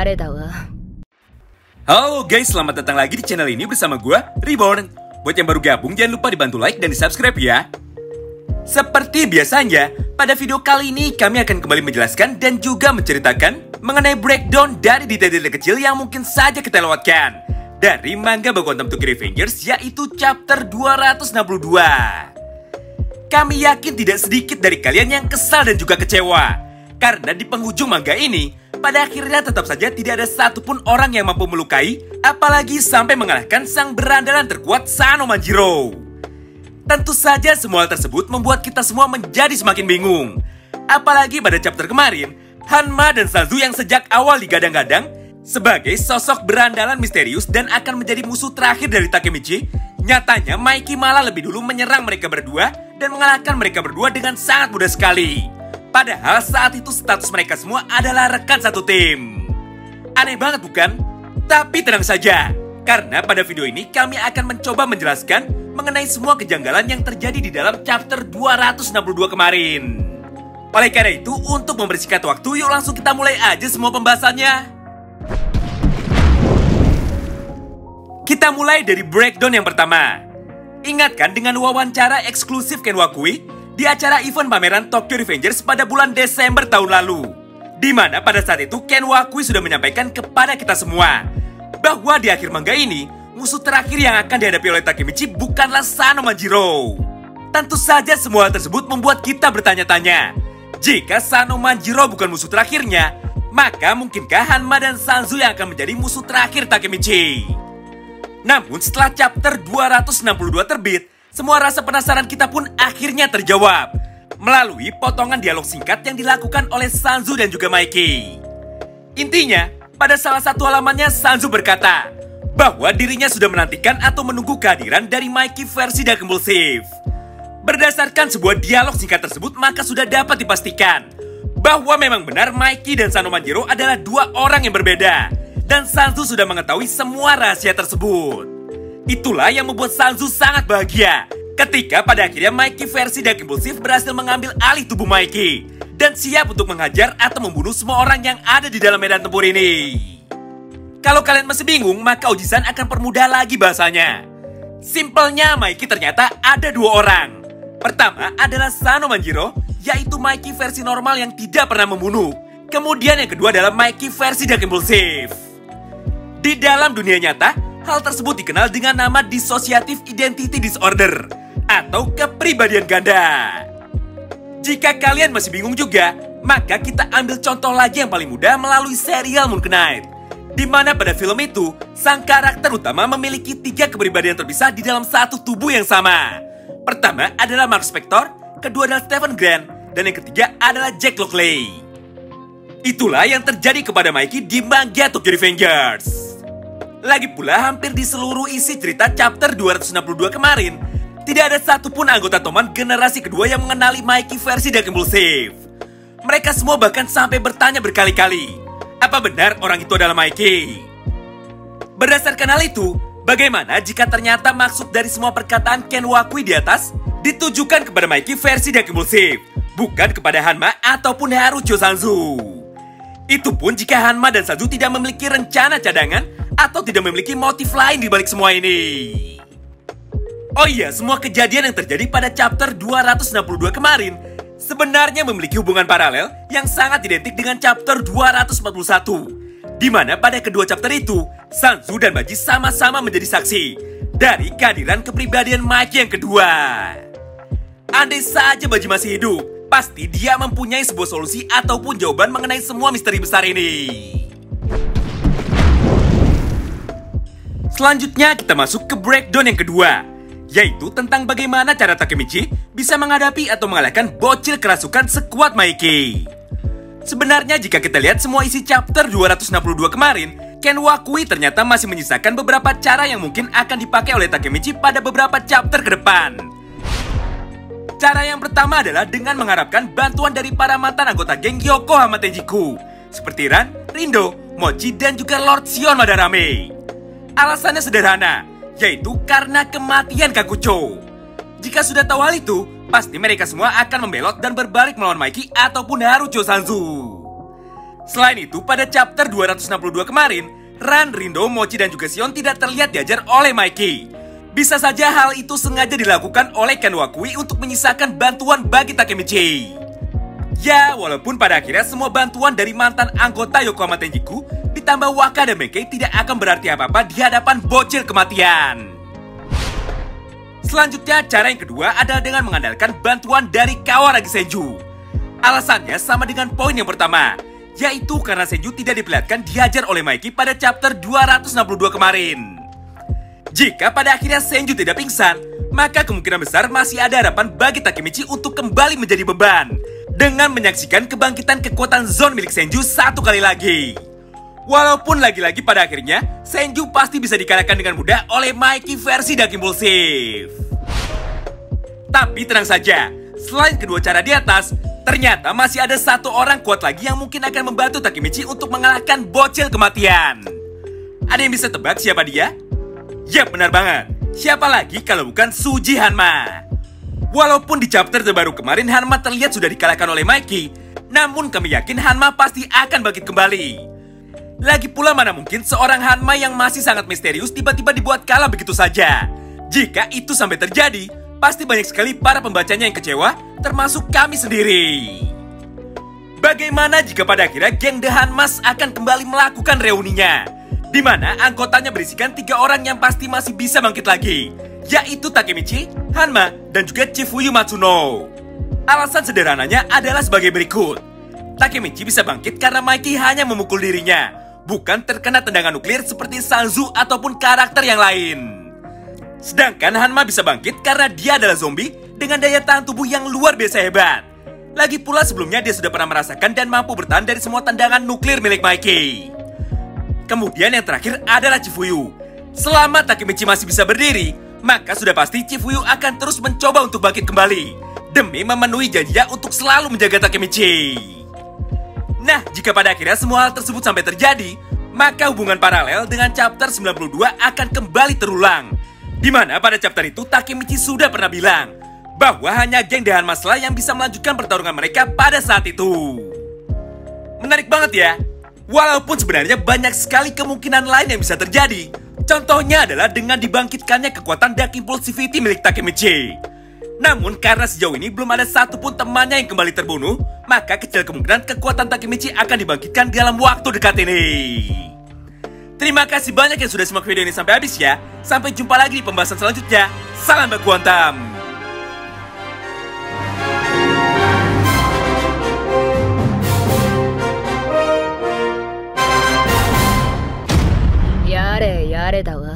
誰だわ。 Halo guys, selamat datang lagi di channel ini bersama gue, Reborn. Buat yang baru gabung, jangan lupa dibantu like dan di subscribe ya. Seperti biasanya, pada video kali ini kami akan kembali menjelaskan dan juga menceritakan mengenai breakdown dari detail-detail kecil yang mungkin saja kita lewatkan dari manga Boku no Hero Tokyo Revengers, yaitu chapter 262. Kami yakin tidak sedikit dari kalian yang kesal dan juga kecewa, karena di penghujung manga ini, pada akhirnya tetap saja tidak ada satupun orang yang mampu melukai, apalagi sampai mengalahkan sang berandalan terkuat Sano Manjiro. Tentu saja semua hal tersebut membuat kita semua menjadi semakin bingung. Apalagi pada chapter kemarin, Hanma dan Sanzu yang sejak awal digadang-gadang sebagai sosok berandalan misterius dan akan menjadi musuh terakhir dari Takemichi, nyatanya Maiki malah lebih dulu menyerang mereka berdua dan mengalahkan mereka berdua dengan sangat mudah sekali. Padahal saat itu status mereka semua adalah rekan satu tim. Aneh banget bukan? Tapi tenang saja, karena pada video ini kami akan mencoba menjelaskan mengenai semua kejanggalan yang terjadi di dalam chapter 262 kemarin. Oleh karena itu, untuk membersihkan waktu, yuk langsung kita mulai aja semua pembahasannya. Kita mulai dari breakdown yang pertama. Ingatkan dengan wawancara eksklusif Ken Wakui di acara event pameran Tokyo Revengers pada bulan Desember tahun lalu, di mana pada saat itu Ken Wakui sudah menyampaikan kepada kita semua bahwa di akhir manga ini musuh terakhir yang akan dihadapi oleh Takemichi bukanlah Sano Manjiro. Tentu saja semua hal tersebut membuat kita bertanya-tanya, jika Sano Manjiro bukan musuh terakhirnya, maka mungkinkah Hanma dan Sanzu yang akan menjadi musuh terakhir Takemichi? Namun setelah chapter 262 terbit, semua rasa penasaran kita pun akhirnya terjawab melalui potongan dialog singkat yang dilakukan oleh Sanzu dan juga Maiki. Intinya, pada salah satu halamannya Sanzu berkata bahwa dirinya sudah menantikan atau menunggu kehadiran dari Maiki versi Dark Impulsive. Berdasarkan sebuah dialog singkat tersebut, maka sudah dapat dipastikan bahwa memang benar Maiki dan Sano Manjiro adalah dua orang yang berbeda, dan Sanzu sudah mengetahui semua rahasia tersebut. Itulah yang membuat Sanzu sangat bahagia ketika pada akhirnya Maiki versi Dark Impulsive berhasil mengambil alih tubuh Maiki dan siap untuk menghajar atau membunuh semua orang yang ada di dalam medan tempur ini. Kalau kalian masih bingung, maka Oji-san akan permudah lagi bahasanya. Simpelnya, Maiki ternyata ada dua orang. Pertama adalah Sano Manjiro, yaitu Maiki versi normal yang tidak pernah membunuh. Kemudian yang kedua adalah Maiki versi Dark Impulsive. Di dalam dunia nyata, hal tersebut dikenal dengan nama Dissociative Identity Disorder atau kepribadian ganda. Jika kalian masih bingung juga, maka kita ambil contoh lagi yang paling mudah melalui serial Moon Knight, di mana pada film itu, sang karakter utama memiliki 3 kepribadian terpisah di dalam satu tubuh yang sama. Pertama adalah Mark Spector, kedua adalah Stephen Grant, dan yang ketiga adalah Jack Lockley. Itulah yang terjadi kepada Maiki di manga Tokyo Revengers. Lagi pula, hampir di seluruh isi cerita chapter 262 kemarin, tidak ada satupun anggota Toman generasi kedua yang mengenali Maiki versi Dark Impulsive. Mereka semua bahkan sampai bertanya berkali-kali, apa benar orang itu adalah Maiki? Berdasarkan hal itu, bagaimana jika ternyata maksud dari semua perkataan Ken Wakui di atas ditujukan kepada Maiki versi Dark Impulsive, bukan kepada Hanma ataupun Harucho Sanzu? Itu pun jika Hanma dan Sanzu tidak memiliki rencana cadangan atau tidak memiliki motif lain di balik semua ini. Oh iya, semua kejadian yang terjadi pada chapter 262 kemarin sebenarnya memiliki hubungan paralel yang sangat identik dengan chapter 241, di mana pada kedua chapter itu, Sanzu dan Baji sama-sama menjadi saksi dari kehadiran kepribadian Maiki yang kedua. Andai saja Baji masih hidup, pasti dia mempunyai sebuah solusi ataupun jawaban mengenai semua misteri besar ini. Selanjutnya kita masuk ke breakdown yang kedua, yaitu tentang bagaimana cara Takemichi bisa menghadapi atau mengalahkan bocil kerasukan sekuat Maiki. Sebenarnya jika kita lihat semua isi chapter 262 kemarin, Ken Wakui ternyata masih menyisakan beberapa cara yang mungkin akan dipakai oleh Takemichi pada beberapa chapter ke depan. Cara yang pertama adalah dengan mengharapkan bantuan dari para mantan anggota geng Yokohama Tenjiku, seperti Ran, Rindo, Mochi, dan juga Lord Sion Madarame. Alasannya sederhana, yaitu karena kematian Kakucho. Jika sudah tahu hal itu, pasti mereka semua akan membelot dan berbalik melawan Maiki ataupun Harucho Sanzu. Selain itu, pada chapter 262 kemarin, Ran, Rindo, Mochi, dan juga Sion tidak terlihat diajar oleh Mikey. Bisa saja hal itu sengaja dilakukan oleh Ken Wakui untuk menyisakan bantuan bagi Takemichi. Ya, walaupun pada akhirnya semua bantuan dari mantan anggota Yokohama Tenjiku ditambah Waka dan Benkei tidak akan berarti apa-apa di hadapan bocil kematian. Selanjutnya, cara yang kedua adalah dengan mengandalkan bantuan dari Kawaragi Senju. Alasannya sama dengan poin yang pertama, yaitu karena Senju tidak diperlihatkan dihajar oleh Mikey pada chapter 262 kemarin. Jika pada akhirnya Senju tidak pingsan, maka kemungkinan besar masih ada harapan bagi Takemichi untuk kembali menjadi beban dengan menyaksikan kebangkitan kekuatan Zone milik Senju satu kali lagi. Walaupun lagi-lagi pada akhirnya Senju pasti bisa dikalahkan dengan mudah oleh Mikey versi Dark Impulsive. Tapi tenang saja, selain kedua cara di atas, ternyata masih ada satu orang kuat lagi yang mungkin akan membantu Takemichi untuk mengalahkan bocil kematian. Ada yang bisa tebak siapa dia? Yap, benar banget. Siapa lagi kalau bukan Suji Hanma. Walaupun di chapter terbaru kemarin Hanma terlihat sudah dikalahkan oleh Mikey, namun kami yakin Hanma pasti akan bangkit kembali. Lagi pula mana mungkin seorang Hanma yang masih sangat misterius tiba-tiba dibuat kalah begitu saja. Jika itu sampai terjadi, pasti banyak sekali para pembacanya yang kecewa, termasuk kami sendiri. Bagaimana jika pada akhirnya geng The Hanmas akan kembali melakukan reuninya, di mana anggotanya berisikan 3 orang yang pasti masih bisa bangkit lagi, yaitu Takemichi, Hanma, dan juga Chifuyu Matsuno. Alasan sederhananya adalah sebagai berikut. Takemichi bisa bangkit karena Mikey hanya memukul dirinya, bukan terkena tendangan nuklir seperti Sanzu ataupun karakter yang lain. Sedangkan Hanma bisa bangkit karena dia adalah zombie dengan daya tahan tubuh yang luar biasa hebat. Lagi pula sebelumnya dia sudah pernah merasakan dan mampu bertahan dari semua tendangan nuklir milik Mikey. Kemudian yang terakhir adalah Chifuyu. Selama Takemichi masih bisa berdiri, maka sudah pasti Chifuyu akan terus mencoba untuk bangkit kembali demi memenuhi janjinya untuk selalu menjaga Takemichi. Nah, jika pada akhirnya semua hal tersebut sampai terjadi, maka hubungan paralel dengan chapter 92 akan kembali terulang. Di mana pada chapter itu Takemichi sudah pernah bilang bahwa hanya geng The Hanmas lah yang bisa melanjutkan pertarungan mereka pada saat itu. Menarik banget ya. Walaupun sebenarnya banyak sekali kemungkinan lain yang bisa terjadi. Contohnya adalah dengan dibangkitkannya kekuatan Dark Impulsivity milik Takemichi. Namun karena sejauh ini belum ada satupun temannya yang kembali terbunuh, maka kecil kemungkinan kekuatan Takemichi akan dibangkitkan dalam waktu dekat ini. Terima kasih banyak yang sudah simak video ini sampai habis ya. Sampai jumpa lagi di pembahasan selanjutnya. Salam baku hantam. Yare, yare da wa.